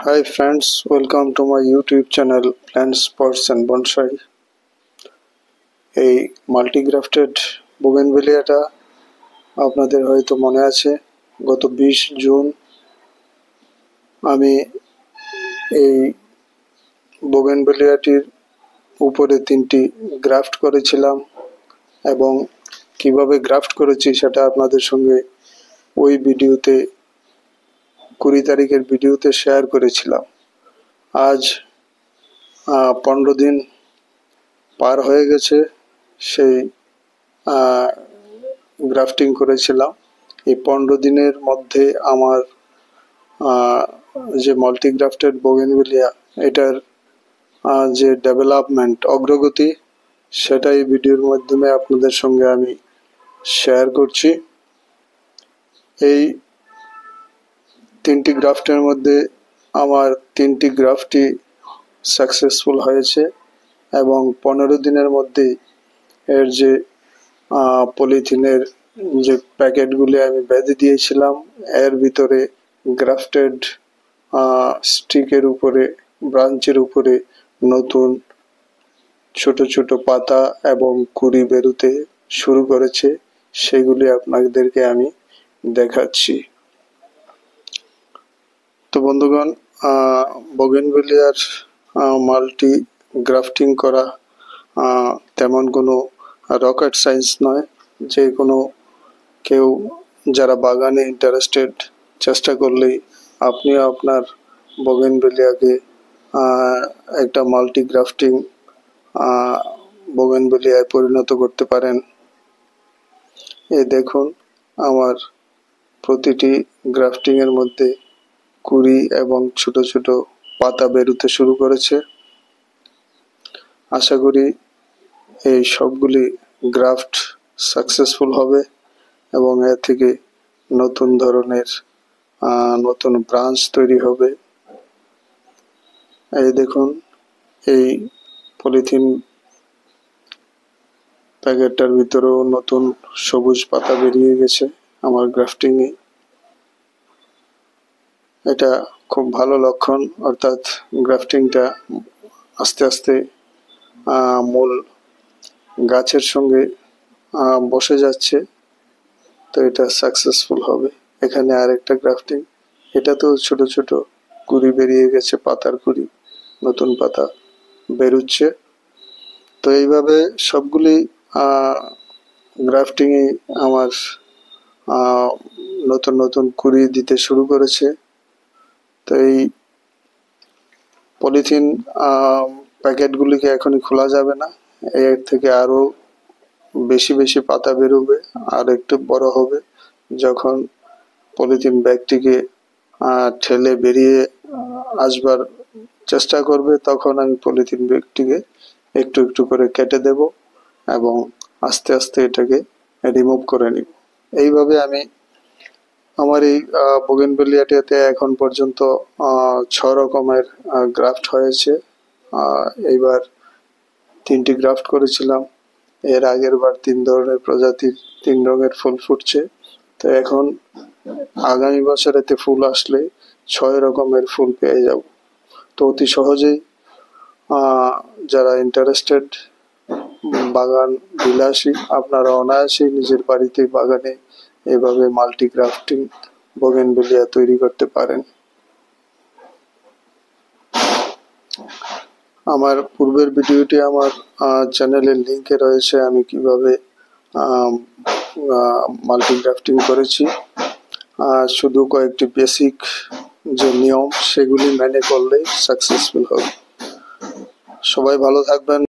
Hi friends, welcome to my YouTube channel Plants, Pots and Bonsai. এই multi-grafted বোগেনভেলিয়াটা আপনাদের হয়তো মনে আছে, গত 20 জুন আমি এই বোগেনভেলিয়াটির উপরে 3টি গ্রাফট করেছিলাম এবং কিভাবে গ্রাফট করেছি সেটা আপনাদের সঙ্গে ওই ভিডিওতে 20 তারিখের ভিডিওতে শেয়ার করেছিলাম। আজ 15 দিন পার হয়ে গেছে সেই গ্রাফটিং করেছিলাম। এই 15 দিনের মধ্যে আমার যে মাল্টিগ্রাফটেড বোগেনভেলিয়া এটার যে ডেভেলপমেন্ট অগ্রগতি সেটা এই ভিডিওর মাধ্যমে আপনাদের সঙ্গে আমি শেয়ার করছি। এই 3টি গ্রাফটের মধ্যে আমার 3টি গ্রাফটই সাকসেসফুল হয়েছে এবং 15 দিনের মধ্যে এর যে পলিথিনের যে প্যাকেটগুলি আমি বেঁধে দিয়েছিলাম এর ভিতরে গ্রাফটেড স্টিকের উপরে ব্রাঞ্চের উপরে নতুন ছোট ছোট পাতা এবং কুঁড়ি বেরোতে শুরু করেছে, সেগুলি আপনাদেরকে আমি দেখাচ্ছি। তো বন্ধুগণ, বোগেনভেলিয়ার মাল্টি গ্রাফটিং করা তেমন কোনো রকেট সায়েন্স নয়। যে কোনো কেউ যারা বাগানে ইন্টারেস্টেড চেষ্টা করলেই আপনিও আপনার বোগেনভেলিয়াকে একটা মাল্টি গ্রাফটিং বোগেনভেলিয়ায় পরিণত করতে পারেন। এই দেখুন, আমার প্রতিটি গ্রাফটিং এর মধ্যে কুঁড়ি এবং ছোট ছোট পাতা বেরোতে শুরু করেছে। আশা করি এই সবগুলি গ্রাফট সাকসেসফুল হবে এবং এর থেকে নতুন ধরনের নতুন ব্রাঞ্চ তৈরি হবে। এই দেখুন, এই পলিথিন প্যাকেটটার ভিতরেও নতুন সবুজ পাতা বেরিয়ে গেছে আমার গ্রাফটিংয়ে। এটা খুব ভালো লক্ষণ, অর্থাৎ গ্রাফটিংটা আস্তে আস্তে মূল গাছের সঙ্গে বসে যাচ্ছে, তো এটা সাকসেসফুল হবে। এখানে আরেকটা গ্রাফটিং, এটাতেও ছোট ছোট কুঁড়ি বেরিয়ে গেছে, পাতার কুঁড়ি, নতুন পাতা বেরোচ্ছে। তো এইভাবে সবগুলি গ্রাফটিংয়ে আমার নতুন নতুন কুঁড়ি দিতে শুরু করেছে। তো এই পলিথিন প্যাকেটগুলিকে এখনই খোলা যাবে না, এর থেকে আরো বেশি বেশি পাতা বেরোবে আর একটু বড় হবে। যখন পলিথিন ব্যাগটিকে ঠেলে বেরিয়ে আসবার চেষ্টা করবে তখন আমি পলিথিন ব্যাগটিকে একটু একটু করে কেটে দেব এবং আস্তে আস্তে এটাকে রিমুভ করে নিব। এইভাবে আমি আমার এই বোগেনভেলিয়াটাতে এখন পর্যন্ত 6 রকমের গ্রাফট হয়েছে। এইবার 3টি গ্রাফট করেছিলাম, এর আগের বার 3 ধরনের প্রজাতির 3 রঙের ফুল ফুটছে। তো এখন আগামী বছরেতে ফুল আসলে 6 রকমের ফুল পেয়ে যাব। তো অতি সহজেই যারা ইন্টারেস্টেড বাগান বিলাসী, আপনারা অনায়াসেই নিজের বাড়িতে বাগানে এভাবে মাল্টি গ্রাফটিং বোগেনভেলিয়া তৈরি করতে পারেন। আমার পূর্বের ভিডিওটি আমার চ্যানেলের লিঙ্কে রয়েছে, আমি কিভাবে মাল্টি গ্রাফটিং করেছি। শুধু কয়েকটি বেসিক যে নিয়ম সেগুলি মেনে করলেই সাকসেসফুল হবে। সবাই ভালো থাকবেন।